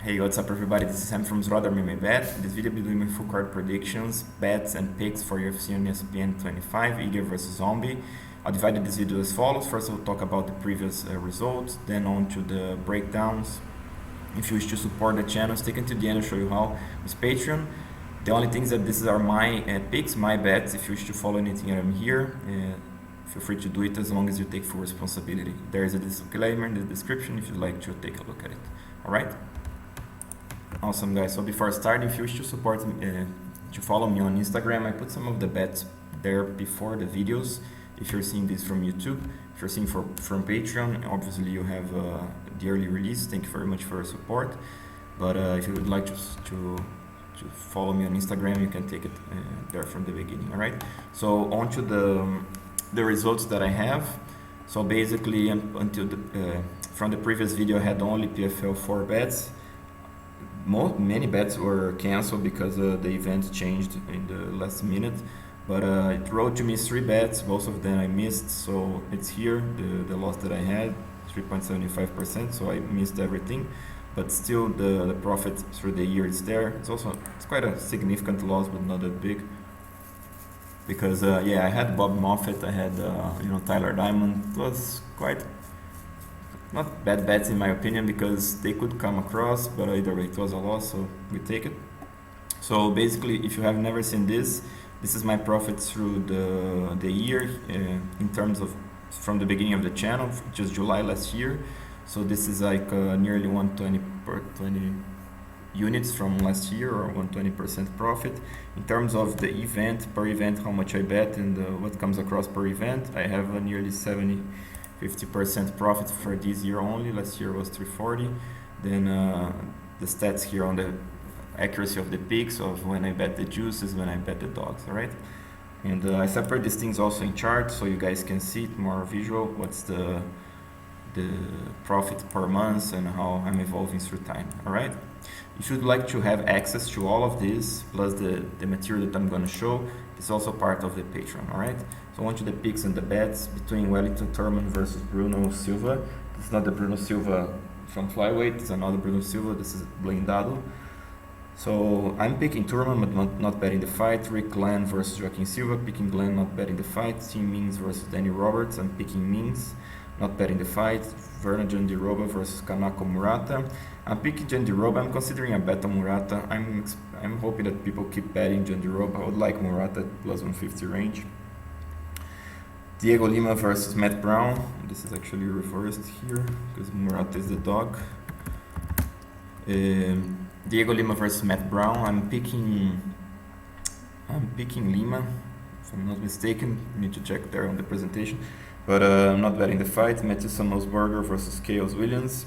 Hey, what's up everybody? This is Sam from Zroda Bet. In this video I'll be doing my full card predictions, bets and picks for UFC on ESPN 25, Ige versus Zombie. I'll divide this video as follows. First I'll talk about the previous results, then on to the breakdowns. If you wish to support the channel, stick until the end. I'll show you how with Patreon. The only things that these are my picks, my bets. If you wish to follow anything I'm here, feel free to do it as long as you take full responsibility. There is a disclaimer in the description if you'd like to take a look at it. Alright? Awesome guys, so before I start, if you wish to support me, to follow me on Instagram, I put some of the bets there before the videos. If you're seeing this from YouTube, if you're seeing from Patreon, obviously you have the early release. Thank you very much for your support. But if you would like to follow me on Instagram, you can take it there from the beginning. All right. So on to the results that I have. So basically, until from the previous video, I had only PFL 4 bets. Many bets were canceled because the event changed in the last minute, but it wrote to me 3 bets. Most of them I missed, so it's here the loss that I had, 3.75%, so I missed everything, but still the profit through the year is there. It's quite a significant loss, but not that big, because yeah, I had Bob Moffett, I had Tyler Diamond. It was quite not bad bets in my opinion, because they could come across, but either way it was a loss, so we take it. So basically, if you have never seen this is my profit through the year, in terms of from the beginning of the channel, which is July last year. So this is like nearly 120 per 20 units from last year, or 120% profit. In terms of the event, per event, how much I bet and what comes across per event, I have a nearly 50% profit for this year only. Last year was 340. Then the stats here on the accuracy of the picks of when I bet the juices, when I bet the dogs. All right, and I separate these things also in charts so you guys can see it more visual. What's the profit per month and how I'm evolving through time. All right. If you'd like to have access to all of this plus the material that I'm going to show, it's also part of the Patreon. All right. So on to the picks and the bets between Wellington Turman versus Bruno Silva. This is not the Bruno Silva from flyweight. It's another Bruno Silva. This is Blindado. So I'm picking Turman, but not betting the fight. Rick Glenn versus Joaquim Silva. Picking Glenn, not betting the fight. Tim Means versus Danny Roberts. I'm picking Means, not betting the fight. Virna Jandiroba versus Kanako Murata. I'm picking Jandiroba. I'm considering a bet on Murata. I'm hoping that people keep betting Jandiroba. I would like Murata at plus 150 range. Dhiego Lima versus Matt Brown. This is actually reversed here because Murata is the dog. Dhiego Lima versus Matt Brown. I'm picking Lima, if I'm not mistaken. I need to check there on the presentation. But I'm not betting the fight. Matthew Semelsberger versus Khaos Williams.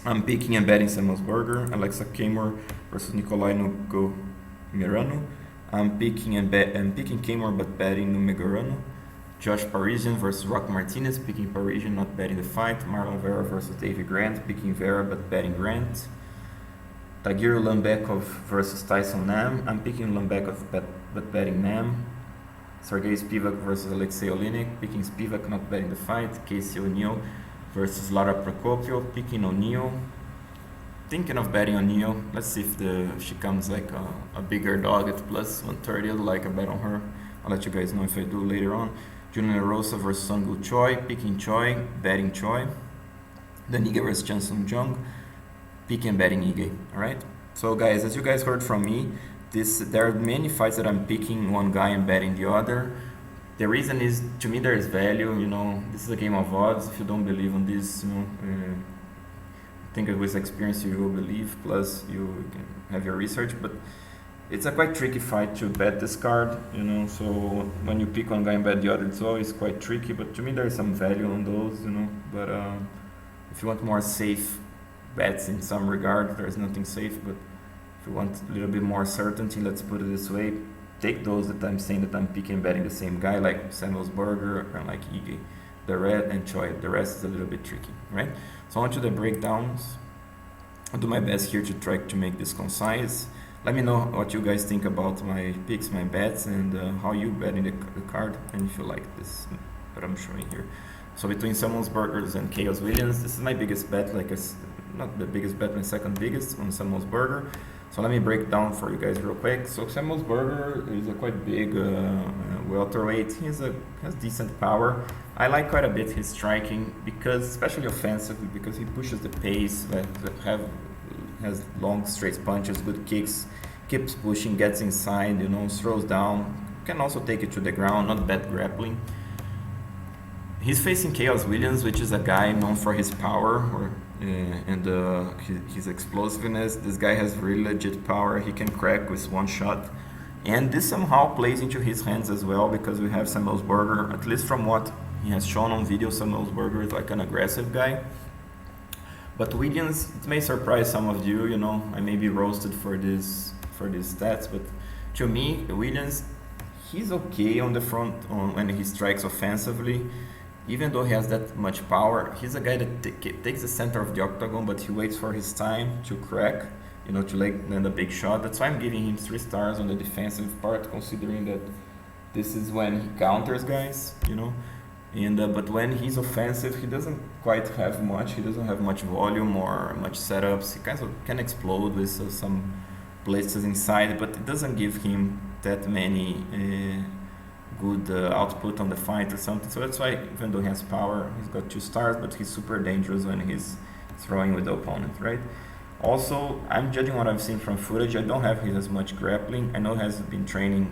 I'm picking and betting Semelsberger. Aleksa Camur versus Nicolae Nugumereanu. I'm picking Camur but betting Nugumereanu. Josh Parisian versus Roque Martinez. Picking Parisian, not betting the fight. Marlon Vera versus DaneyGrant. Picking Vera but betting Grant. Tagir Ulanbekov versus Tyson Nam. I'm picking Ulanbekov but betting Nam. Sergey Spivak versus Aleksei. Picking Spivak, not betting the fight. Casey O'Neill versus Lara Procopio. Picking O'Neill. Thinking of betting O'Neill. Let's see if she comes like a bigger dog at plus 130. I'd like a bet on her. I'll let you guys know if I do later on. Julian Erosa versus Seung Woo Choi. Picking Choi, betting Choi. Dan Ige versus Chang Sung Jung. Picking and betting Ige. Alright? So guys, as you guys heard from me, there are many fights that I'm picking one guy and betting the other. The reason is, to me, there is value. This is a game of odds. If you don't believe on this, I think with experience you will believe. Plus, you can have your research. But it's a quite tricky fight to bet this card. So when you pick one guy and bet the other, it's always quite tricky. But to me, there is some value on those. But if you want more safe bets in some regard, there's nothing safe. But if you want a little bit more certainty, let's put it this way, take those that I'm saying that I'm picking and betting the same guy, like Semelsberger or like Ige, and Choi. The rest is a little bit tricky, right? So on to the breakdowns. I'll do my best here to try to make this concise. Let me know what you guys think about my picks, my bets, and how you bet in the card, and if you like this, what I'm showing here. So between Semelsberger and Khaos Williams, this is my biggest bet. Like not the biggest bet, but second biggest on Semelsberger. So let me break down for you guys real quick. So Semelsberger is a quite big welterweight. He has decent power. I like quite a bit his striking because, especially offensively, because he pushes the pace, has long straight punches, good kicks, keeps pushing, gets inside, throws down, can also take it to the ground, not bad grappling. He's facing Khaos Williams, which is a guy known for his power and his explosiveness. This guy has really legit power. He can crack with one shot. And this somehow plays into his hands as well because we have Semelsberger, at least from what he has shown on video, Semelsberger is like an aggressive guy. But Williams, it may surprise some of you, I may be roasted for these stats, but to me, Williams, he's okay on the front when he strikes offensively. Even though he has that much power, he's a guy that takes the center of the octagon, but he waits for his time to crack, to land a big shot. That's why I'm giving him 3 stars on the defensive part, considering that this is when he counters guys, And but when he's offensive, he doesn't quite have much. He doesn't have much volume or much setups. He kind of can explode with some places inside, but it doesn't give him that many good output on the fight or something. So that's why, even though he has power, he's got 2 stars, but he's super dangerous when he's throwing with the opponent, right? Also, I'm judging what I've seen from footage. I don't have his as much grappling. I know he has been training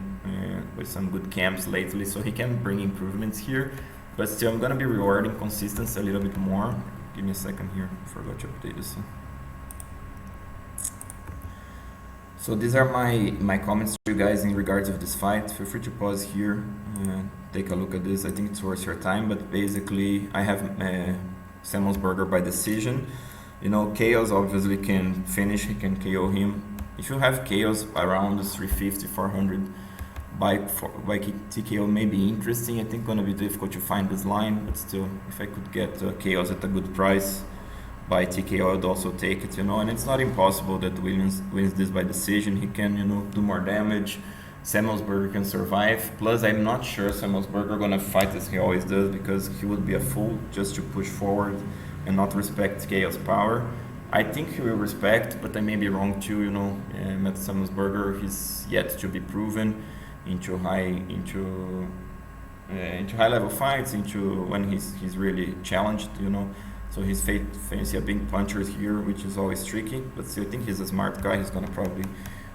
with some good camps lately, so he can bring improvements here. But still, I'm going to be rewarding consistency a little bit more. Give me a second here. I forgot to update this. So these are my comments to you guys in regards of this fight. Feel free to pause here, take a look at this. I think it's worth your time, but basically I have Semelsberger by decision. Khaos obviously can finish, he can KO him. If you have Khaos around the 350, 400 by TKO may be interesting. I think gonna be difficult to find this line, but still, if I could get Khaos at a good price by TKO, I'd also take it, and it's not impossible that Williams wins this by decision. He can, do more damage. Semelsberger can survive. Plus, I'm not sure Semelsberger gonna fight as he always does, because he would be a fool just to push forward and not respect Khaos' power. I think he will respect, but I may be wrong too, Matt Semelsberger, he's yet to be proven into high level fights, into when he's really challenged, So he's fancy a big puncher here, which is always tricky. But still, I think he's a smart guy. He's gonna probably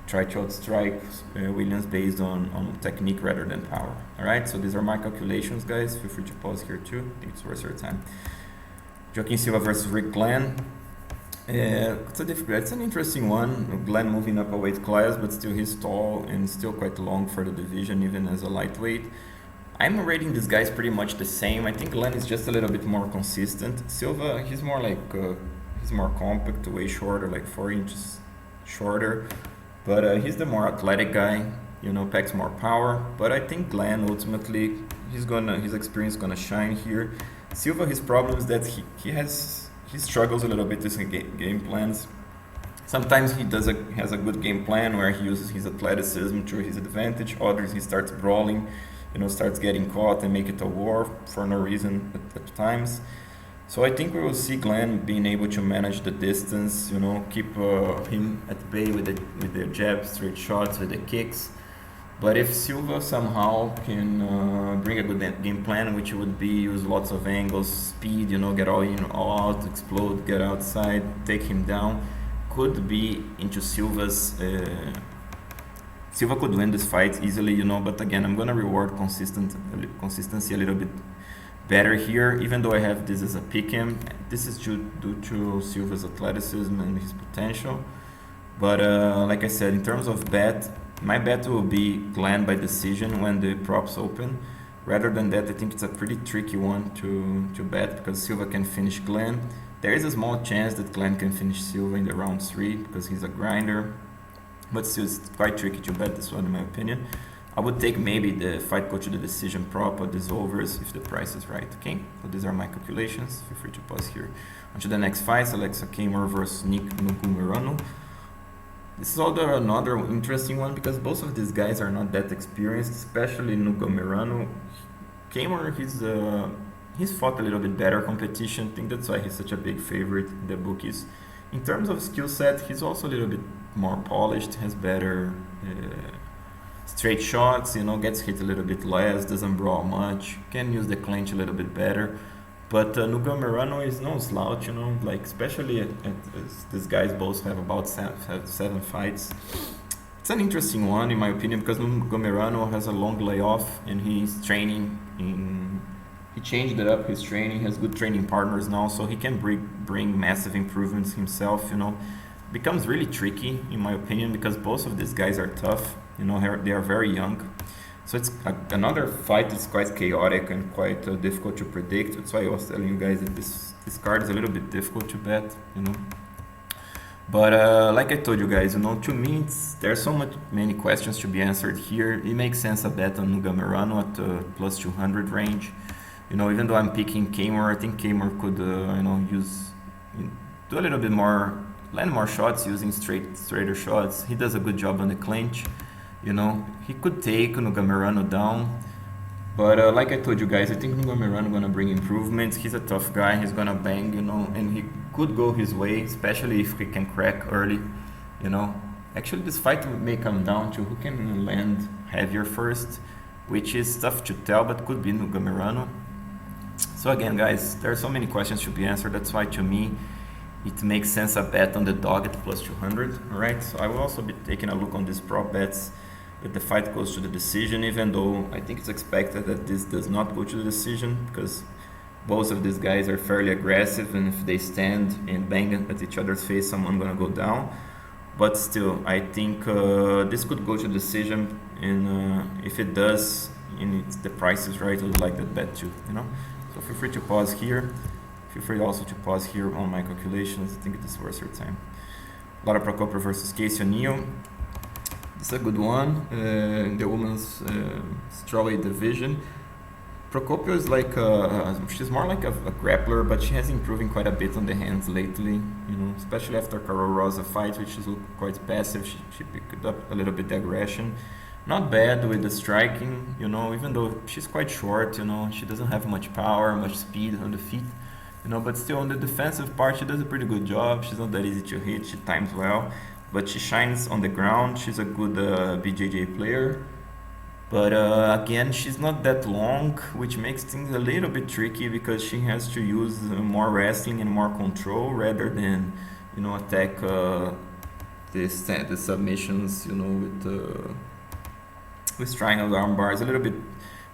try to outstrike Williams based on technique rather than power. All right. So these are my calculations, guys. Feel free to pause here too. I think it's worth your time. Joaquim Silva versus Rick Glenn. It's an interesting one. Glenn moving up a weight class, but still he's tall and still quite long for the division, even as a lightweight. I'm rating these guys pretty much the same. I think Glenn is just a little bit more consistent. Silva, he's more he's more compact, way shorter, like 4 inches shorter. But he's the more athletic guy, packs more power. But I think Glenn ultimately, his experience gonna shine here. Silva, his problem is that he struggles a little bit with his game plans. Sometimes he has a good game plan where he uses his athleticism to his advantage. Others he starts brawling, starts getting caught and make it a war for no reason at times. So I think we will see Glenn being able to manage the distance, keep him at bay with the jabs, straight shots, with the kicks. But if Silva somehow can bring a good game plan, which would be use lots of angles, speed, get all in, all out, explode, get outside, take him down, could be into Silva's... Silva could win this fight easily, but again, I'm going to reward consistency a little bit better here, even though I have this as a pick him. This is due to Silva's athleticism and his potential. But like I said, in terms of bet, my bet will be Glenn by decision when the props open. Rather than that, I think it's a pretty tricky one to bet, because Silva can finish Glenn. There is a small chance that Glenn can finish Silva in the round 3 because he's a grinder. But still, it's quite tricky to bet this one, in my opinion. I would take maybe the fight go to the decision prop or these overs if the price is right, okay? So these are my calculations. Feel free to pause here. On to the next fight, Aleksa Camur versus Nick Nugumereanu. This is another interesting one because both of these guys are not that experienced, especially Nugumereanu. Camur, he's fought a little bit better competition. I think that's why he's such a big favorite in the bookies. In terms of skill set, he's also a little bit more polished, has better straight shots, gets hit a little bit less, doesn't brawl much, can use the clinch a little bit better. But Nugumereanu is no slouch, like especially as these guys both have about seven fights. It's an interesting one in my opinion because Nugumereanu has a long layoff and he's training in. He changed it up his training, has good training partners now, so he can bring massive improvements himself. Becomes really tricky in my opinion because both of these guys are tough. They are very young. So it's another fight that's quite chaotic and quite difficult to predict. That's why I was telling you guys that this card is a little bit difficult to bet, But like I told you guys, to me, there's many questions to be answered here. It makes sense a bet on Nugumereanu at plus 200 range. Even though I'm picking Camur, I think Camur could, do a little bit more, land more shots using straighter shots. He does a good job on the clinch. He could take Nugumereanu down, but like I told you guys, I think Nugumereanu gonna bring improvements. He's a tough guy. He's gonna bang, and he could go his way, especially if he can crack early. Actually, this fight may come down to who can land heavier first, which is tough to tell, but could be Nugumereanu. So again, guys, there are so many questions to be answered. That's why to me, it makes sense a bet on the dog at plus 200. All right. So I will also be taking a look on these prop bets. That the fight goes to the decision, even though I think it's expected that this does not go to the decision because both of these guys are fairly aggressive, and if they stand and bang at each other's face, someone's gonna go down. But still, I think this could go to decision, and if it does, and the price is right, I would like that bet too. So feel free to pause here. Feel free also to pause here on my calculations. I think this is worth your time. Lara Procopio versus Casey O'Neill. It's a good one in the women's strawweight division. Procopio is like she's more like a grappler, but she has improving quite a bit on the hands lately. Especially after Karol Rosa fight, which is quite passive. She picked up a little bit the aggression. Not bad with the striking. Even though she's quite short. She doesn't have much power, much speed on the feet. But still on the defensive part, she does a pretty good job. She's not that easy to hit. She times well. But she shines on the ground. She's a good BJJ player. But again, she's not that long, which makes things a little bit tricky because she has to use more wrestling and more control rather than, attack the submissions, with triangle arm bars. A little bit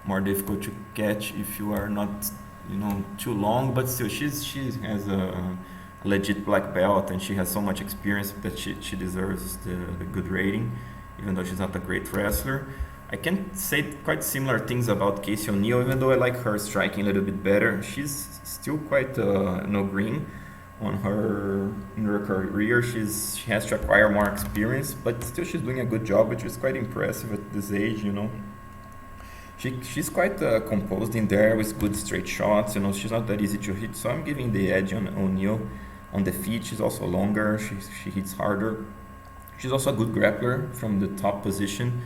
more difficult to catch if you are not, too long. But still, she has a legit black belt and she has so much experience that she deserves the good rating, even though she's not a great wrestler. I can say quite similar things about Casey O'Neill, even though I like her striking a little bit better. She's still quite green in her career. She has to acquire more experience, but still she's doing a good job, which is quite impressive at this age. She's quite composed in there with good straight shots. She's not that easy to hit, so I'm giving the edge on O'Neill. On the feet, she's also longer. She hits harder. She's also a good grappler from the top position.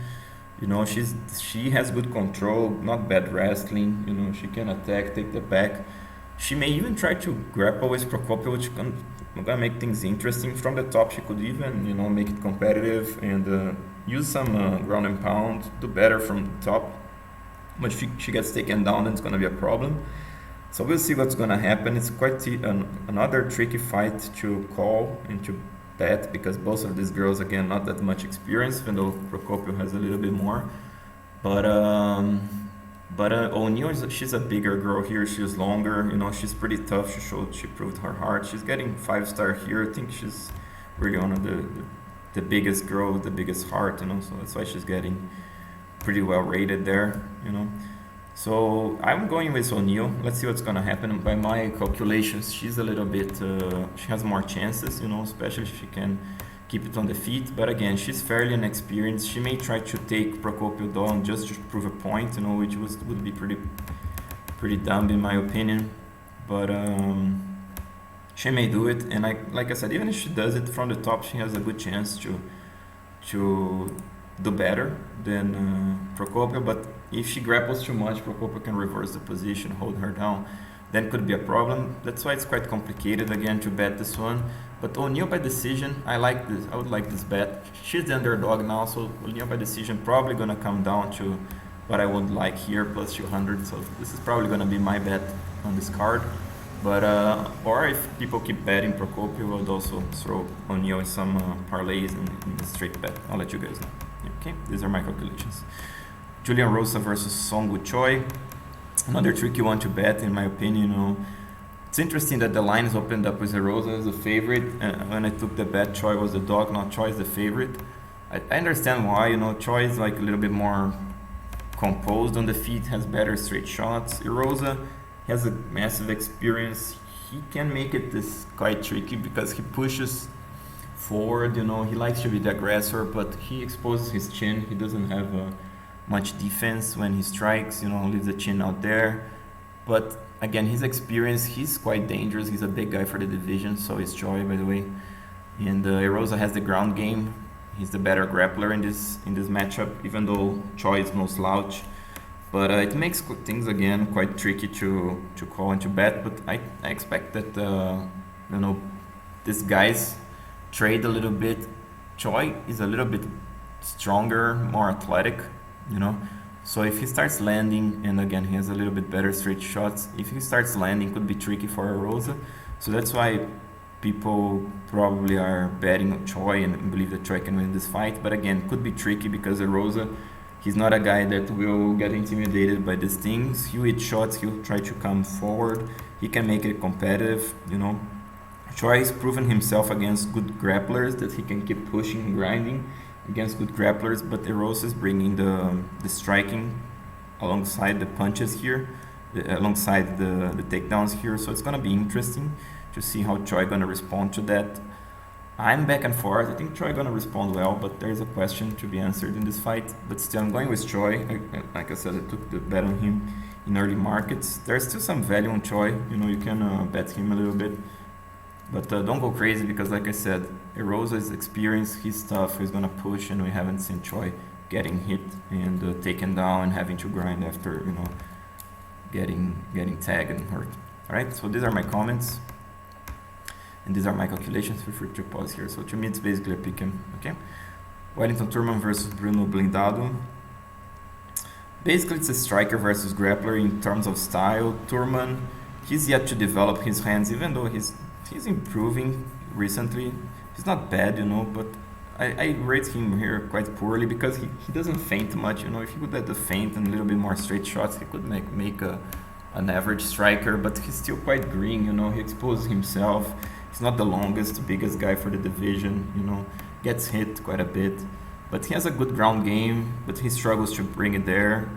She has good control, not bad wrestling. She can attack, take the back. She may even try to grapple with Procopio, which gonna make things interesting. From the top, she could even make it competitive and use some ground and pound, do better from the top. But if she gets taken down, then it's gonna be a problem. So we'll see what's gonna happen. It's quite another tricky fight to call and to bet because both of these girls, again, not that much experience, even though Procopio has a little bit more. But O'Neill, she's a bigger girl here. She's longer. She's pretty tough. She proved her heart. She's getting 5-star here. I think she's really one of the biggest girl with the biggest heart. So that's why she's getting pretty well rated there. So I'm going with O'Neill. Let's see what's gonna happen. By my calculations, she's a little bit. She has more chances, especially if she can keep it on the feet. But again, she's fairly inexperienced. She may try to take Procopio down just to prove a point, which would be pretty dumb in my opinion. But she may do it, and like I said, even if she does it from the top, she has a good chance to do better than Procopio. But if she grapples too much, Procopio can reverse the position, hold her down. then could be a problem. That's why it's quite complicated again to bet this one. But O'Neal by decision, I like this. I would like this bet. She's the underdog now, so O'Neal by decision probably gonna come down to what I would like here, plus 200. So this is probably gonna be my bet on this card. But or if people keep betting Procopio, I would also throw O'Neal in some parlays and in the straight bet. I'll let you guys know. Okay, these are my calculations. Julian Erosa versus Seung Woo Choi. Another tricky one to bet, in my opinion. It's interesting that the line is opened up with Erosa as a favorite. When I took the bet, Choi was the dog, not Choi is the favorite. I understand why. Choi is like a little bit more composed on the feet, has better straight shots. Erosa has a massive experience. He can make it this quite tricky because he pushes forward. He likes to be the aggressor, but he exposes his chin. He doesn't have much defense when he strikes. Leaves the chin out there. But again, his experience, he's quite dangerous. He's a big guy for the division, so is Choi, by the way. And Erosa has the ground game. He's the better grappler in this matchup, even though Choi is no slouch. But it makes things again quite tricky to call and to bet. But I expect that these guys trade a little bit. Choi is a little bit stronger, more athletic, So if he starts landing, and again he has a little bit better straight shots, if he starts landing, could be tricky for Erosa. So that's why people probably are betting on Choi and believe that Choi can win this fight. But again, could be tricky because Erosa, he's not a guy that will get intimidated by these things. He'll hit shots, he'll try to come forward. He can make it competitive, Choi has proven himself against good grapplers that he can keep pushing and grinding against good grapplers, but Erosa is bringing the striking alongside the punches here, alongside the takedowns here. So it's going to be interesting to see how Choi going to respond to that. I'm back and forth. I think Choi going to respond well, but there's a question to be answered in this fight. But still, I'm going with Choi. Like I said, I took the bet on him in early markets. There's still some value on Choi. You can bet him a little bit. But don't go crazy because, like I said, Erosa is experienced, he's tough, he's going to push, and we haven't seen Choi getting hit and taken down and having to grind after, getting tagged and hurt. All right, so these are my comments. And these are my calculations. Feel free to pause here. So to me, it's basically a pick 'em, okay? Wellington Turman versus Bruno Blindado. Basically, it's a striker versus grappler in terms of style. Turman, he's yet to develop his hands, even though he's improving recently. He's not bad, but I rate him here quite poorly because he doesn't feint much. If he would have the feint and a little bit more straight shots, he could make an average striker, but he's still quite green. He exposes himself. He's not the longest, biggest guy for the division, gets hit quite a bit. But he has a good ground game, but he struggles to bring it there.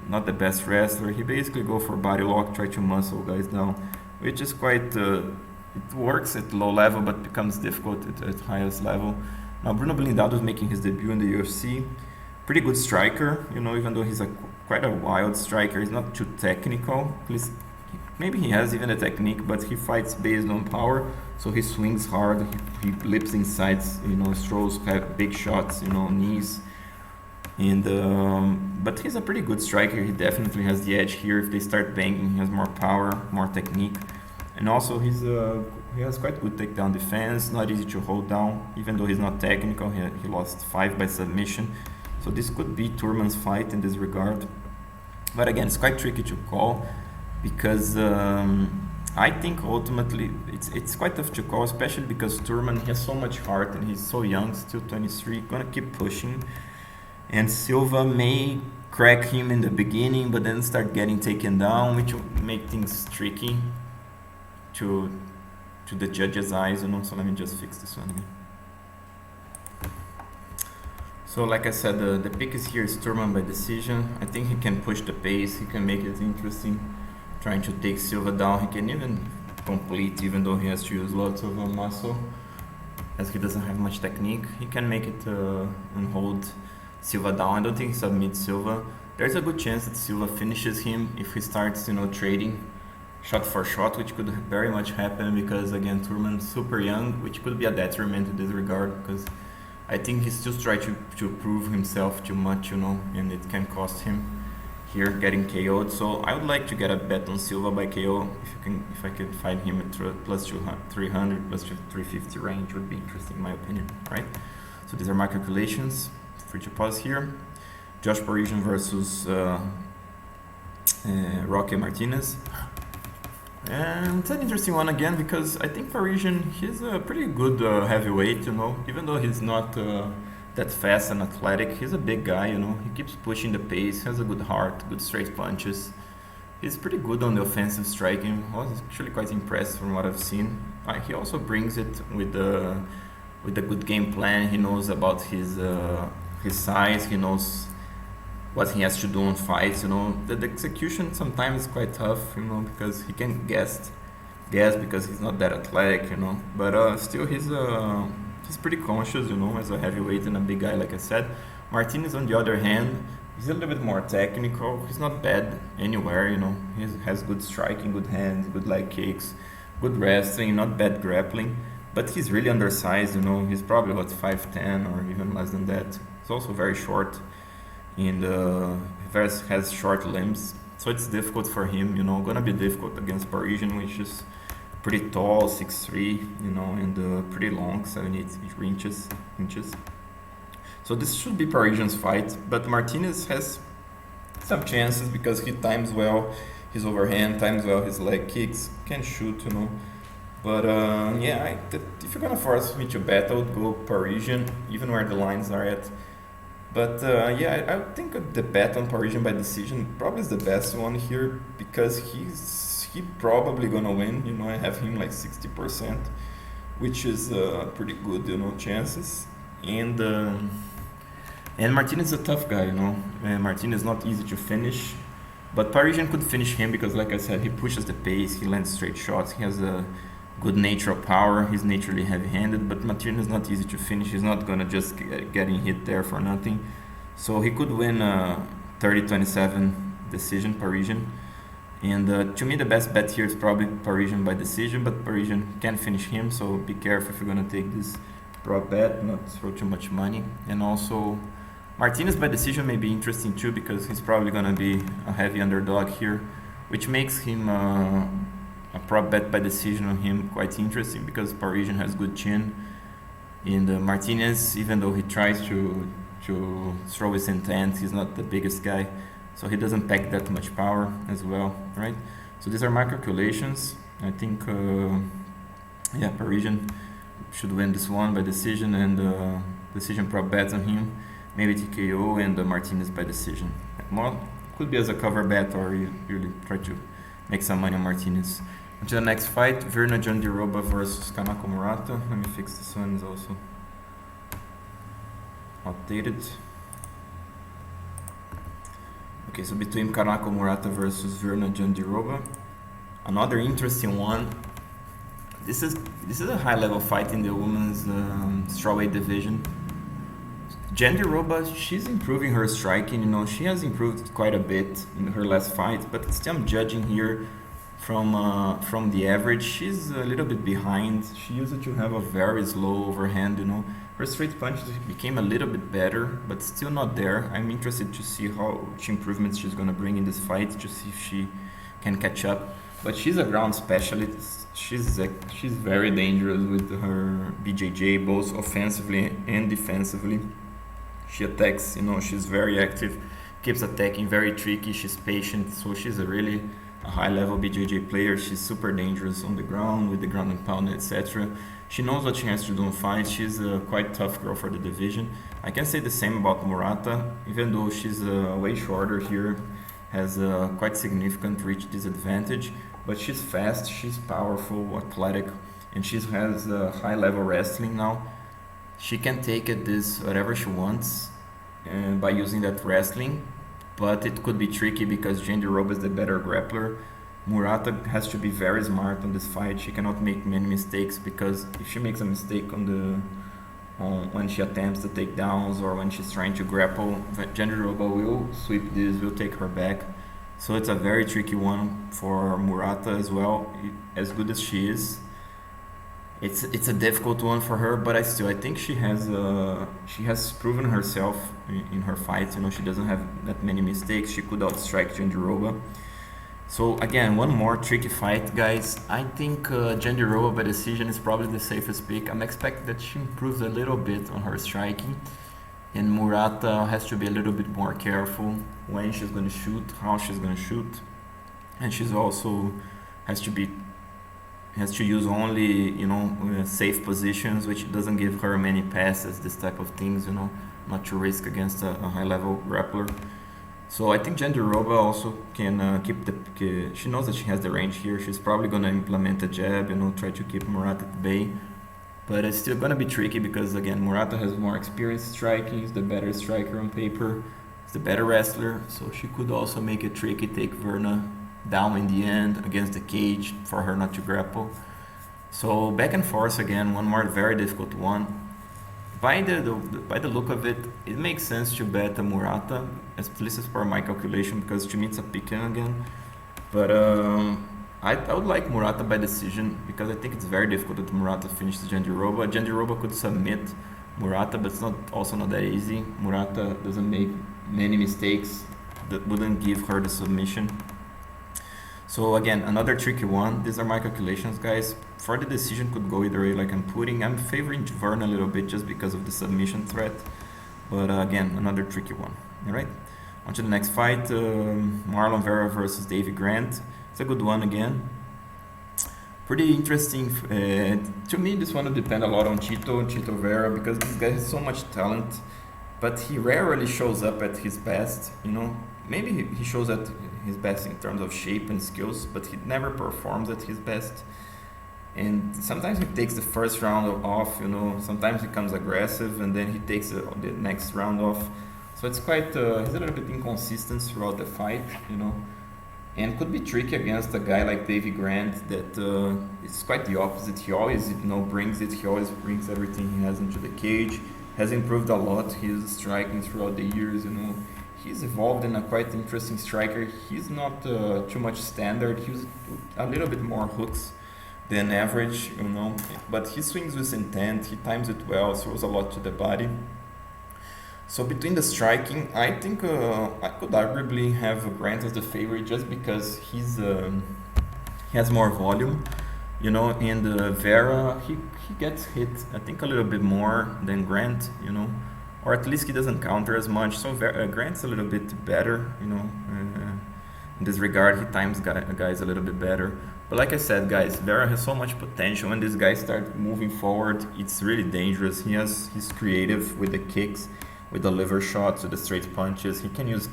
Not the best wrestler. He basically go for body lock, try to muscle guys down, which is quite, it works at low level, but becomes difficult at highest level. Now Bruno Blindado is making his debut in the UFC. Pretty good striker, even though he's quite a wild striker. He's not too technical. At least maybe he has even a technique, but he fights based on power. So he swings hard, he lips inside, throws big shots, knees. And but he's a pretty good striker. He definitely has the edge here. If they start banging, he has more power, more technique. And also he has quite good takedown defense, not easy to hold down, even though he's not technical. He lost 5 by submission. So this could be Turman's fight in this regard. But again, it's quite tricky to call because I think ultimately it's quite tough to call, especially because Turman, he has so much heart and he's so young, still 23, gonna keep pushing. And Silva may crack him in the beginning, but then start getting taken down, which will make things tricky to the judge's eyes, So let me just fix this one again. So like I said, the pick is here is Turman by decision. I think he can push the pace, he can make it interesting, trying to take Silva down. He can even complete, even though he has to use lots of muscle, as he doesn't have much technique. He can make it and hold Silva down. I don't think he submits Silva. There's a good chance that Silva finishes him if he starts, trading shot for shot, which could very much happen because, again, Turman's super young, which could be a detriment in this regard because I think he's just trying to prove himself too much, and it can cost him. here getting KO'd. So I would like to get a bet on Silva by KO. If I could find him at plus 300, plus 350 range would be interesting in my opinion, right? So these are my calculations. Free to pause here. Josh Parisian versus Roque Martinez. And it's an interesting one again because I think Parisian, he's a pretty good heavyweight, even though he's not that fast and athletic. He's a big guy, he keeps pushing the pace, has a good heart, good straight punches. He's pretty good on the offensive striking. I was actually quite impressed from what I've seen. He also brings it with a good game plan. He knows about his size, he knows what he has to do on fights, The execution sometimes is quite tough, because he can guess because he's not that athletic, But still, he's pretty conscious, as a heavyweight and a big guy, like I said. Martinez, on the other hand, he's a little bit more technical. He's not bad anywhere, He has good striking, good hands, good leg kicks, good wrestling, not bad grappling. But he's really undersized, He's probably, 5'10", or even less than that. He's also very short. And has short limbs, so it's difficult for him. Gonna be difficult against Parisian, which is pretty tall, 6'3", and pretty long, 78 inches. So this should be Parisian's fight, but Martinez has some chances because he times well his overhand, times well his leg kicks, can shoot, But if you're gonna force me to bet, I would go Parisian, even where the lines are at. But I think the bet on Parisian by decision probably is the best one here because he probably gonna win. I have him like 60%, which is pretty good, chances. And Martinez is a tough guy, Martinez is not easy to finish, but Parisian could finish him because, like I said, he pushes the pace, he lands straight shots, he has a good natural power. He's naturally heavy-handed, but Martinez is not easy to finish. He's not gonna just getting hit there for nothing. So he could win 30-27 decision, Parisian. And to me, the best bet here is probably Parisian by decision, but Parisian can finish him. So be careful if you're gonna take this prop bet, not throw too much money. And also, Martinez by decision may be interesting too because he's probably gonna be a heavy underdog here, which makes him a prop bet by decision on him quite interesting because Parisian has good chin, and Martinez, even though he tries to throw his intent, he's not the biggest guy, so he doesn't pack that much power as well, right? So these are my calculations. I think Parisian should win this one by decision, and decision prop bets on him, maybe TKO, and Martinez by decision. Well, could be as a cover bet, or you really try to make some money on Martinez. To the next fight, Virna Jandiroba versus Kanako Murata. Let me fix this one, is also outdated. Okay, so between Kanako Murata versus Virna Jandiroba, another interesting one. This is a high-level fight in the women's strawweight division. Jandiroba, she's improving her striking. She has improved quite a bit in her last fight, but still I'm judging here from the average. She's a little bit behind. She used to have a very slow overhand. Her straight punches became a little bit better, but still not there. I'm interested to see which improvements she's gonna bring in this fight, to see if she can catch up. But she's a ground specialist. She's very dangerous with her BJJ, both offensively and defensively. She attacks, she's very active, keeps attacking, very tricky, she's patient, so she's a really high-level BJJ player. She's super dangerous on the ground, with the ground and pound, etc. She knows what she has to do in fights. She's a quite tough girl for the division. I can say the same about Murata, even though she's way shorter here, has a quite significant reach disadvantage, but she's fast, she's powerful, athletic, and she has high-level wrestling now. She can take it this whatever she wants by using that wrestling, but it could be tricky because Jandiroba is the better grappler. Murata has to be very smart on this fight. She cannot make many mistakes, because if she makes a mistake when she attempts the takedowns or when she's trying to grapple, Jandiroba will sweep this, will take her back. So it's a very tricky one for Murata as well. As good as she is, It's a difficult one for her, but I think she has proven herself in her fights. She doesn't have that many mistakes. She could outstrike Jandiroba. So again, one more tricky fight, guys. I think Jandiroba by decision is probably the safest pick. I'm expecting that she improves a little bit on her striking, and Murata has to be a little bit more careful when she's going to shoot, how she's going to shoot, and she's also has to be has to use only safe positions, which doesn't give her many passes, this type of things, not to risk against a high level grappler. So I think Jandiroba also can keep the. She knows that she has the range here. She's probably gonna implement a jab, try to keep Murata at bay. But it's still gonna be tricky because again, Murata has more experience striking. He's the better striker on paper. He's the better wrestler. So she could also make it tricky, take Virna down in the end against the cage for her not to grapple. So back and forth again. One more very difficult one. By the look of it, it makes sense to bet a Murata, at least as per my calculation, because to me it's a pick-in again. But I would like Murata by decision because I think it's very difficult that Murata finishes Jandiroba. Jandiroba could submit Murata, but it's also not that easy. Murata doesn't make many mistakes that wouldn't give her the submission. So again, another tricky one. These are my calculations, guys. For the decision, could go either way. Like I'm favoring Virna a little bit just because of the submission threat. But again, another tricky one. All right. On to the next fight. Marlon Vera versus DaneyGrant. It's a good one again. Pretty interesting. To me, this one will depend a lot on Chito Vera, because this guy has so much talent, but he rarely shows up at his best. Maybe he shows at his best in terms of shape and skills, but he never performs at his best. And sometimes he takes the first round off, sometimes he comes aggressive and then he takes the next round off. So it's quite, he's a little bit inconsistent throughout the fight, and could be tricky against a guy like DaneyGrant that it's quite the opposite. He always, brings it, he always brings everything he has into the cage, has improved a lot his striking throughout the years, He's evolved in a quite interesting striker. He's not too much standard. He's a little bit more hooks than average, But he swings with intent. He times it well, throws a lot to the body. So between the striking, I think I could arguably have Grant as the favorite just because he has more volume, And Vera, he gets hit, I think, a little bit more than Grant, Or at least he doesn't counter as much. So Grant's a little bit better, in this regard. He times guys a little bit better. But like I said, guys, Vera has so much potential. When this guy starts moving forward, it's really dangerous. He's creative with the kicks, with the liver shots, with the straight punches. He can use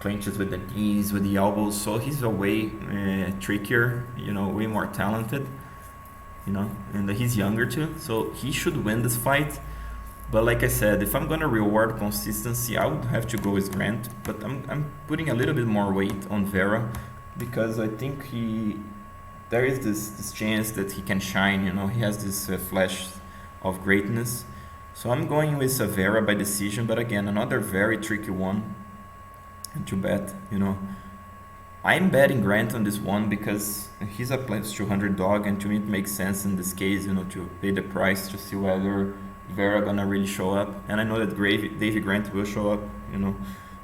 clinches with the knees, with the elbows. So he's a way trickier, way more talented, and he's younger too. So he should win this fight. But like I said, if I'm gonna reward consistency, I would have to go with Grant. But I'm putting a little bit more weight on Vera because I think there is this chance that he can shine. He has this flash of greatness. So I'm going with Vera by decision. But again, another very tricky one to bet. I'm betting Grant on this one because he's a plus 200 dog, and to me it makes sense in this case. To pay the price to see whether Vera gonna really show up, and I know that DaneyGrant will show up,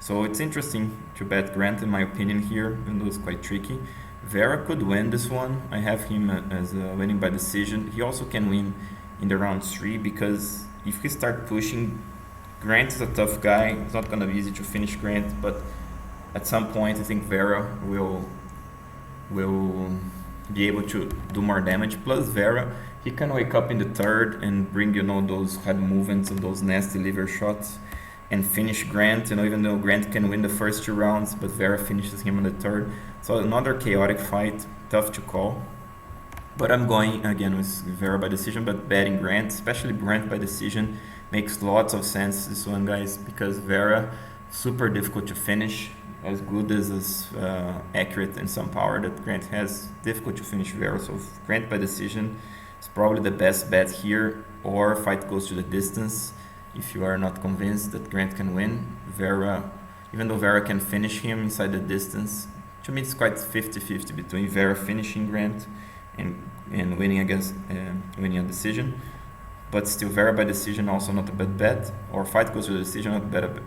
So it's interesting to bet Grant, in my opinion, here, even though it's quite tricky. Vera could win this one. I have him as winning by decision. He also can win in the round 3 because if he start pushing, Grant is a tough guy. It's not gonna be easy to finish Grant, but at some point I think Vera will be able to do more damage. Plus Vera, he can wake up in the third and bring, those head movements and those nasty liver shots and finish Grant, even though Grant can win the first 2 rounds, but Vera finishes him in the third. So another chaotic fight, tough to call. But I'm going, again, with Vera by decision, but betting Grant, especially Grant by decision, makes lots of sense, this one, guys, because Vera, super difficult to finish, as good as accurate and some power that Grant has, difficult to finish Vera. So Grant by decision is probably the best bet here, or fight goes to the distance. If you are not convinced that Grant can win, Vera, even though Vera can finish him inside the distance, to me it's quite 50-50 between Vera finishing Grant and winning a decision. But still, Vera by decision, also not a bad bet. Or fight goes to the decision,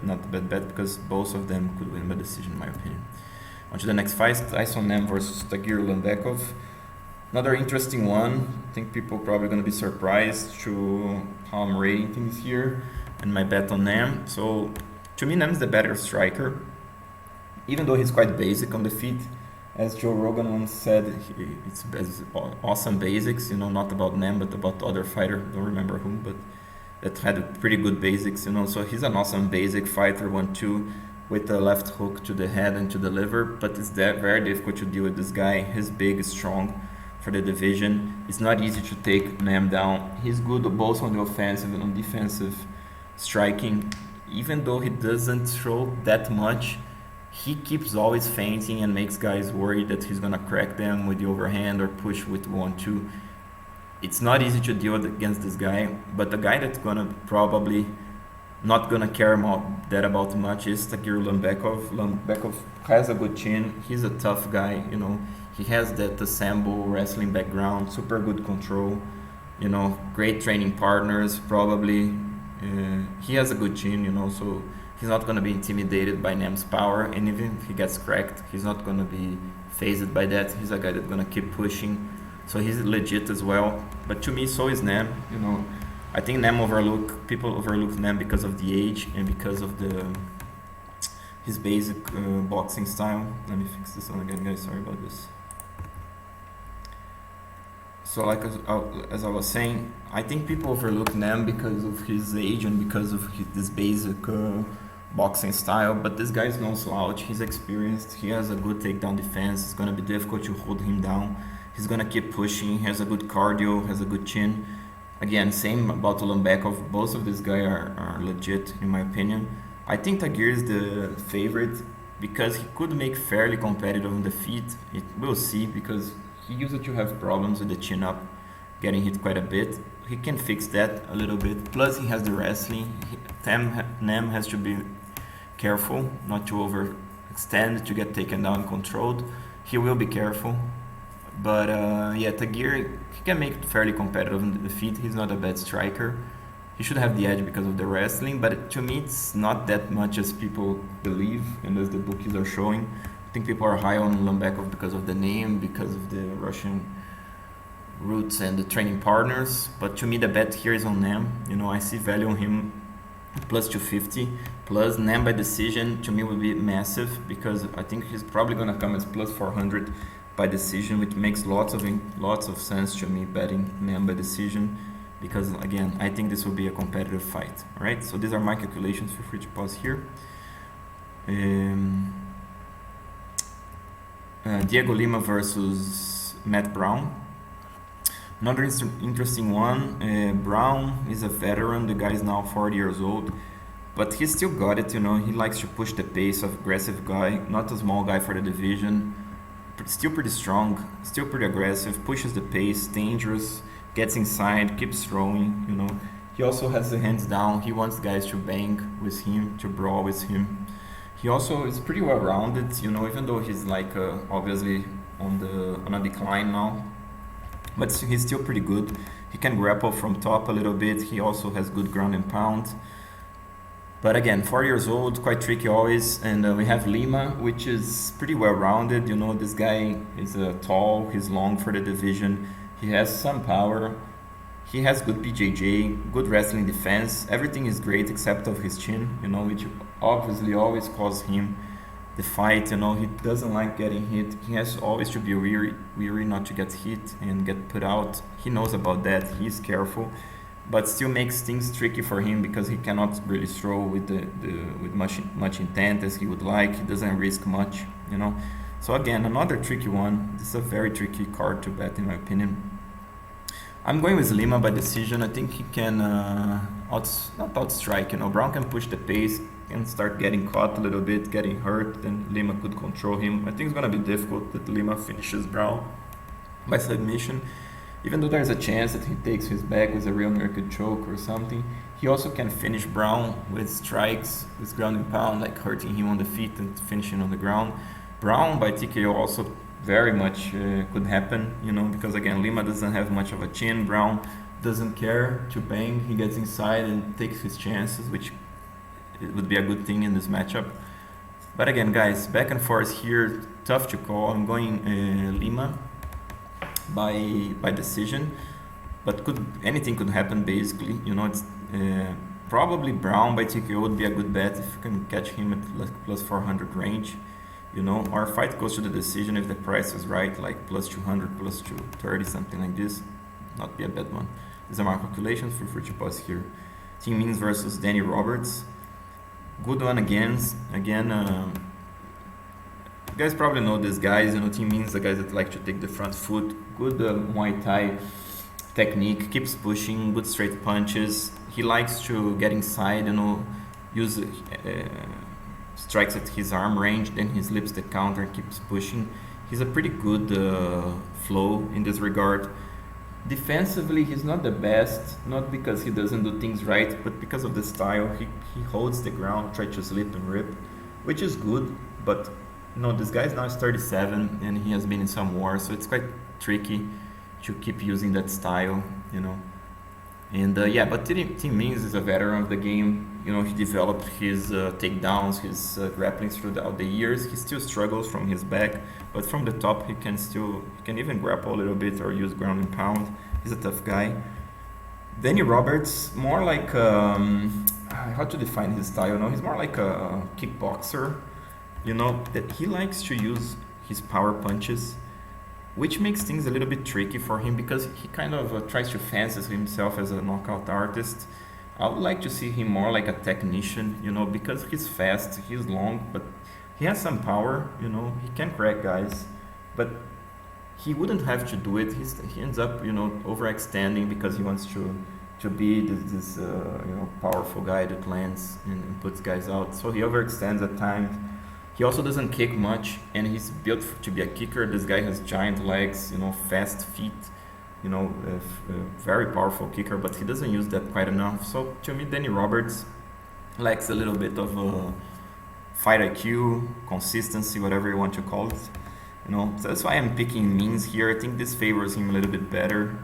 not a bad bet, because both of them could win by decision, in my opinion. On to the next fight, Tyson Nam versus Tagir Ulanbekov. Another interesting one. I think people are probably going to be surprised to how I'm rating things here and my bet on Nam. So, to me, Nam is the better striker, even though he's quite basic on the feet. As Joe Rogan once said, it's awesome basics, not about Nam, but about other fighter, don't remember whom, but that had pretty good basics, So he's an awesome basic fighter, 1-2, with the left hook to the head and to the liver, but it's very difficult to deal with this guy. He's big, strong for the division. It's not easy to take Nam down. He's good both on the offensive and on defensive striking. Even though he doesn't throw that much, he keeps always feinting and makes guys worried that he's gonna crack them with the overhand or push with 1-2. It's not easy to deal against this guy, but the guy that's gonna probably not gonna care about much is Tagir Ulanbekov. Ulanbekov has a good chin. He's a tough guy, He has that sambo wrestling background, super good control, great training partners probably. He has a good chin, so he's not going to be intimidated by Nam's power, and even if he gets cracked, he's not going to be phased by that. He's a guy that's going to keep pushing, so he's legit as well. But to me, so is Nam. I think people overlook Nam because of the age and because of his basic boxing style. Let me fix this one again, guys. Sorry about this. So as I was saying, I think people overlook Nam because of his age and because of this basic boxing style, but this guy is no slouch. He's experienced. He has a good takedown defense. It's going to be difficult to hold him down. He's going to keep pushing. He has a good cardio, has a good chin. Again, same about Ulanbekov. Both of these guys are legit, in my opinion. I think Tagir is the favorite because he could make fairly competitive on the feet. We'll see, because he used to have problems with the chin up, getting hit quite a bit. He can fix that a little bit. Plus, he has the wrestling. Nam has to be careful not to overextend, to get taken down and controlled. He will be careful. But Tagir, he can make it fairly competitive on the feet. He's not a bad striker. He should have the edge because of the wrestling, but to me it's not that much as people believe and as the bookies are showing. I think people are high on Ulanbekov because of the name, because of the Russian roots and the training partners. But to me the bet here is on Nam. I see value on him plus 250. Plus Nam by decision to me would be massive, because I think he's probably going to come as plus 400 by decision, which makes lots of sense to me, betting Nam by decision, because again I think this will be a competitive fight. All right, so these are my calculations. Feel free to pause here. Dhiego Lima versus Matt Brown. Another interesting one. Brown is a veteran. The guy is now 40 years old, but he still got it. He likes to push the pace, of aggressive guy, not a small guy for the division. Still pretty strong, still pretty aggressive, pushes the pace, dangerous, gets inside, keeps throwing. He also has the hands down. He wants guys to bang with him, to brawl with him. He also is pretty well rounded, even though he's obviously on a decline now, but he's still pretty good. He can grapple from top a little bit. He also has good ground and pound. But again, 4 years old, quite tricky always. And we have Lima, which is pretty well-rounded. This guy is tall, he's long for the division. He has some power. He has good BJJ, good wrestling defense. Everything is great except of his chin, which obviously always causes him the fight. He doesn't like getting hit. He has always to be weary not to get hit and get put out. He knows about that. He's careful, but still makes things tricky for him because he cannot really throw with with much intent as he would like. He doesn't risk much, So again, another tricky one. This is a very tricky card to bet, in my opinion. I'm going with Lima by decision. I think he can not outstrike. Brown can push the pace and start getting caught a little bit, getting hurt. Then Lima could control him. I think it's gonna be difficult that Lima finishes Brown by submission. Even though there's a chance that he takes his back with a real naked choke or something, he also can finish Brown with strikes, with ground and pound, like hurting him on the feet and finishing on the ground. Brown by TKO also very much could happen, because again, Lima doesn't have much of a chin. Brown doesn't care to bang. He gets inside and takes his chances, which it would be a good thing in this matchup. But again, guys, back and forth here, tough to call. I'm going Lima by decision, but anything could happen basically. It's probably Brown by TKO would be a good bet if you can catch him at like plus 400 range. Our fight goes to the decision if the price is right, like plus 200, plus 230, something like this. Not be a bad one. These are my calculations. Feel free to pause here. Tim Means versus Danny Roberts. Good one again. You guys probably know these guys. Tim Means the guys that like to take the front foot. Good Muay Thai technique. Keeps pushing. Good straight punches. He likes to get inside. Use strikes at his arm range. Then he slips the counter. Keeps pushing. He's a pretty good flow in this regard. Defensively, he's not the best, not because he doesn't do things right, but because of the style. He holds the ground, tries to slip and rip, which is good, but this guy's now is 37 and he has been in some wars, so it's quite tricky to keep using that style, And but Tim Means is a veteran of the game. He developed his takedowns, his grappling throughout the years. He still struggles from his back, but from the top he can even grapple a little bit or use ground and pound. He's a tough guy. Danny Roberts, more like how to define his style? He's more like a kickboxer. That he likes to use his power punches, which makes things a little bit tricky for him because he kind of tries to fancy himself as a knockout artist. I would like to see him more like a technician, because he's fast, he's long, but he has some power, he can crack guys, but he wouldn't have to do it. He ends up, overextending because he wants to be this powerful guy that lands and puts guys out. So he overextends at times. He also doesn't kick much, and he's built to be a kicker. This guy has giant legs, fast feet, very powerful kicker, but he doesn't use that quite enough. So to me, Danny Roberts lacks a little bit of fight IQ, consistency, whatever you want to call it. So that's why I'm picking Means here. I think this favors him a little bit better.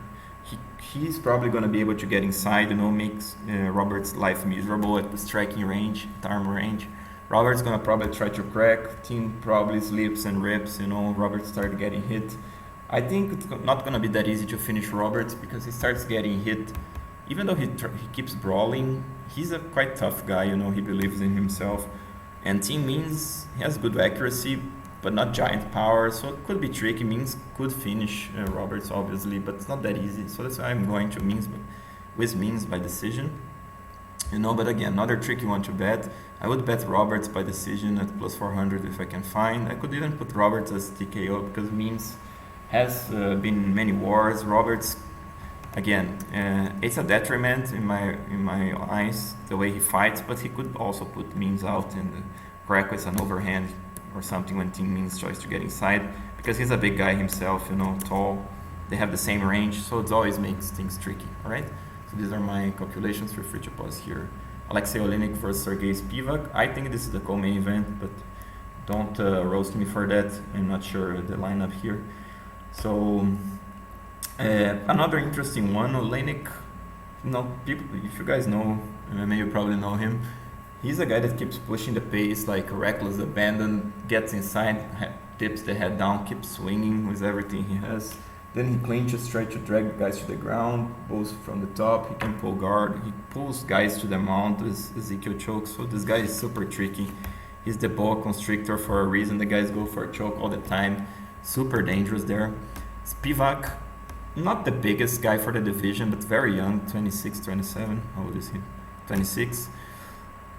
He's probably going to be able to get inside, makes Roberts' life miserable at the striking range, arm range. Roberts gonna probably try to crack. Tim probably slips and rips. Roberts started getting hit. I think it's not gonna be that easy to finish Roberts because he starts getting hit. Even though he keeps brawling, he's a quite tough guy. He believes in himself. And Tim Means he has good accuracy, but not giant power. So it could be tricky. Means could finish Roberts obviously, but it's not that easy. So that's why I'm going to Means by decision. But again, another tricky one to bet. I would bet Roberts by decision at plus 400 if I can find. I could even put Roberts as TKO because Means has been in many wars. Roberts, again, it's a detriment in my eyes the way he fights, but he could also put Means out and crack with an overhand or something when Tim Means tries to get inside because he's a big guy himself, tall. They have the same range, so it always makes things tricky. All right. So these are my calculations. Feel free to pause here. Alexei Oleinik versus Sergey Spivak. I think this is the co-main event, but don't roast me for that. I'm not sure the lineup here. So another interesting one, Oleinik. People, if you guys know, maybe you probably know him. He's a guy that keeps pushing the pace like reckless abandon, gets inside, tips the head down, keeps swinging with everything he has. Then he clinches, tries to drag guys to the ground, both from the top. He can pull guard. He pulls guys to the mount with Ezekiel choke. So this guy is super tricky. He's the boa constrictor for a reason. The guys go for a choke all the time. Super dangerous there. Spivak, not the biggest guy for the division, but very young, 26, 27. How old is he? 26.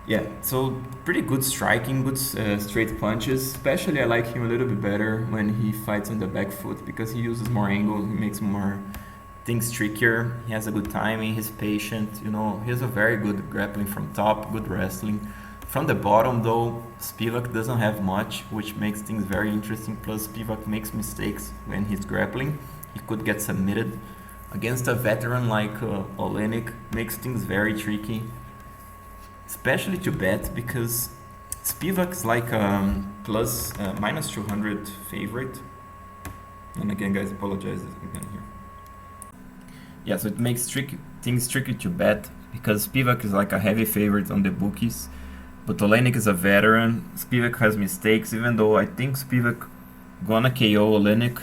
Yeah, so pretty good striking, good straight punches. Especially I like him a little bit better when he fights on the back foot because he uses more angles, he makes more things trickier. He has a good timing, he's patient, he has a very good grappling from top, good wrestling. From the bottom though, Spivak doesn't have much, which makes things very interesting. Plus Spivak makes mistakes when he's grappling. He could get submitted. Against a veteran like Oleinik, makes things very tricky. Especially to bet because Spivak's like minus 200 favorite. And again, guys, apologize again here. Yeah, so it makes things tricky to bet because Spivak is like a heavy favorite on the bookies, but Oleinik is a veteran. Spivak has mistakes, even though I think Spivak gonna KO Oleinik.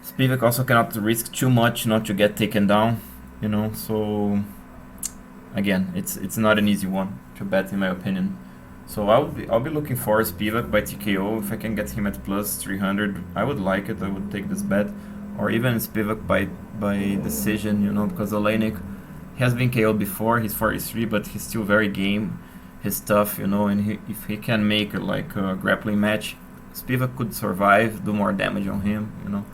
Spivak also cannot risk too much not to get taken down, you know. So again, it's not an easy one to bet in my opinion. So I'll be looking for Spivak by TKO. If I can get him at plus 300, I would like it. I would take this bet, or even Spivak by decision, you know, because Oleinik has been KO'd before. He's 43, but he's still very game. He's tough, you know, and if he can make like a grappling match, Spivak could survive, do more damage on him, you know.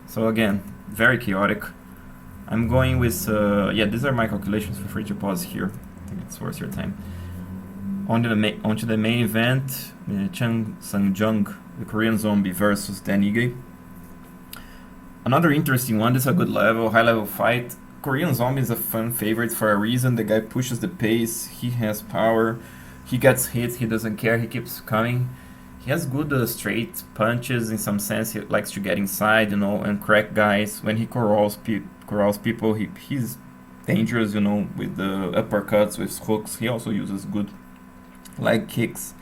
So again, very chaotic. I'm going with yeah. These are my calculations. Feel free to pause here. I think it's worth your time. Onto the main event, Chang Sung Jung, the Korean Zombie versus Dan Ige. Another interesting one. This is a good level, high level fight. Korean Zombie is a fun favorite for a reason. The guy pushes the pace. He has power. He gets hit. He doesn't care. He keeps coming. He has good straight punches. In some sense, he likes to get inside, you know, and crack guys. When he corrals people, he's dangerous, you know, with the uppercuts, with hooks. He also uses good leg kicks.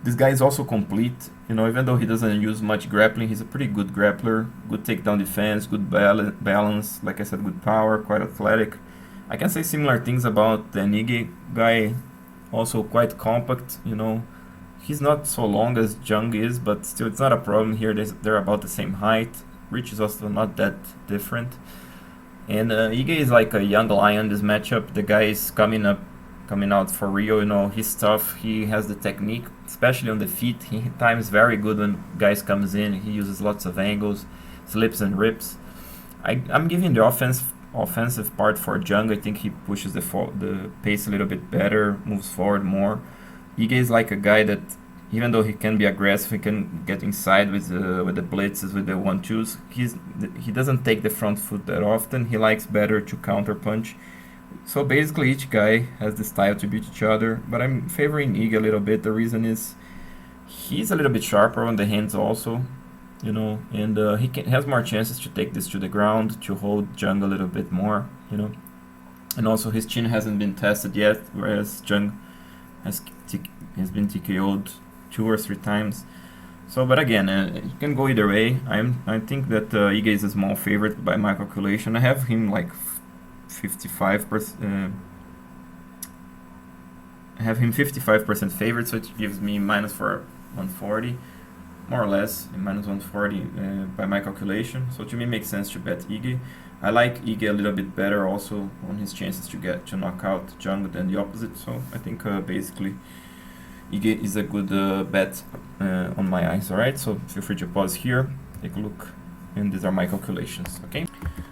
This guy is also complete, you know, even though he doesn't use much grappling, he's a pretty good grappler, good takedown defense, good balance, like I said, good power, quite athletic. I can say similar things about the Ige guy, also quite compact, you know. He's not so long as Jung is, but still it's not a problem here. They're about the same height. Reach is also not that different. And Ige is like a young lion this matchup. The guy is coming out for real, you know. He's tough. He has the technique, especially on the feet. He times very good when guys comes in. He uses lots of angles, slips and rips. I'm giving the offensive part for Jung. I think he pushes the pace a little bit better, moves forward more. Ige is like a guy that, even though he can be aggressive, he can get inside with the blitzes, with the 1-2s. He doesn't take the front foot that often. He likes better to counter punch. So basically each guy has the style to beat each other, but I'm favoring Ige a little bit. The reason is he's a little bit sharper on the hands also, you know, and he has more chances to take this to the ground, to hold Jung a little bit more, you know. And also his chin hasn't been tested yet, whereas Jung has been TKO'd 2 or 3 times. So, but again, you can go either way. I think that Ige is a small favorite by my calculation. I have him like 55%. I have him 55% favorite, so it gives me minus for 140, more or less, minus 140 by my calculation. So to me, it makes sense to bet Ige. I like Ige a little bit better also on his chances to knock out Jung than the opposite. So I think basically Ige is a good bet on my eyes. All right, so feel free to pause here, take a look, and these are my calculations. Okay.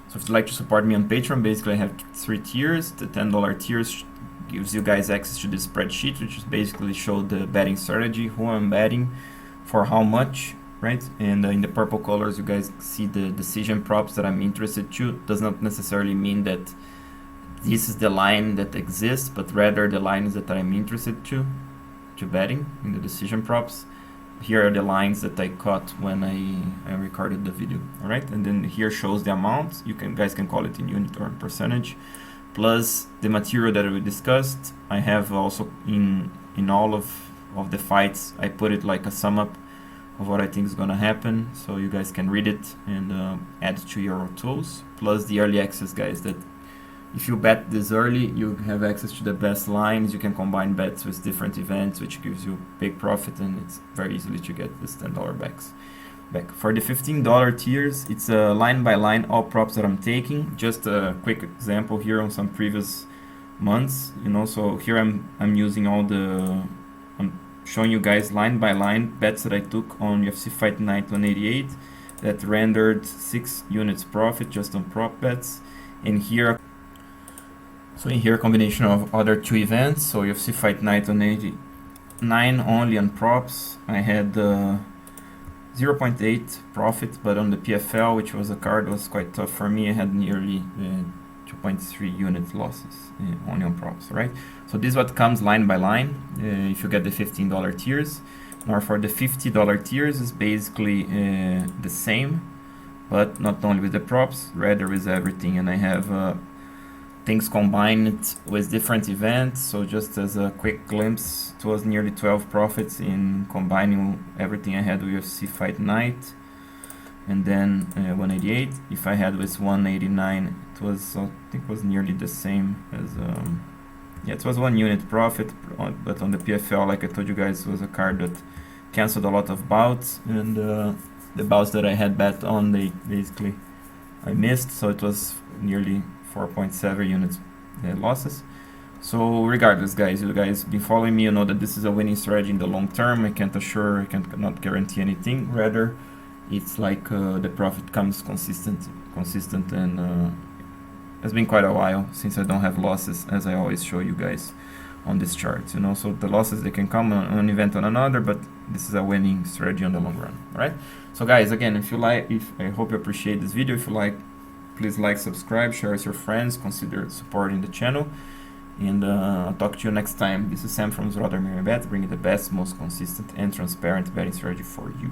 So if you'd like to support me on Patreon, basically I have 3 tiers. The $10 tiers gives you guys access to the spreadsheet, which is basically show the betting strategy, who I'm betting, for how much, right? And in the purple colors, you guys see the decision props that I'm interested to. Does not necessarily mean that this is the line that exists, but rather the lines that I'm interested to betting in the decision props. Here are the lines that I caught when I recorded the video, all right? And then here shows the amount. Guys can call it in unit or in percentage, plus the material that we discussed. I have also in all of the fights, I put it like a sum up of what I think is gonna happen, so you guys can read it and add to your tools. Plus the early access, guys, that if you bet this early, you have access to the best lines. You can combine bets with different events, which gives you big profit, and it's very easily to get this $10 back. For the $15 tiers, it's a line by line, all props that I'm taking. Just a quick example here on some previous months, you know. So here I'm using I'm showing you guys line by line bets that I took on UFC Fight Night 188 that rendered 6 units profit just on prop bets. And here, so in here, a combination of other 2 events. So UFC Fight Night 189 only on props, I had 0.8 profit, but on the PFL, which was a card that was quite tough for me, I had nearly 2.3 unit losses only on props, right? So this is what comes line by line if you get the $15 tiers. Now for the $50 tiers is basically the same. but not only with the props, rather with everything. And I have things combined with different events. So just as a quick glimpse, it was nearly 12 profits in combining everything I had with UFC Fight Night, and then 188. If I had with 189, it was, I think it was nearly the same as yeah, it was 1 unit profit, but on the PFL, like I told you guys, it was a card that canceled a lot of bouts, and the bouts that I had bet on, they basically I missed, so it was nearly 4.7 units losses. So regardless, guys, you guys been following me, you know that this is a winning strategy in the long term. I cannot guarantee anything. Rather, it's like the profit comes consistent, and it's been quite a while since I don't have losses, as I always show you guys on this chart. You know, so the losses, they can come on an event on another, but this is a winning strategy on the long run. All right. So guys, again, I hope you appreciate this video. If you like, please like, subscribe, share with your friends, consider supporting the channel, and I'll talk to you next time. This is Sam from Roque Martinez, bringing the best, most consistent and transparent betting strategy for you.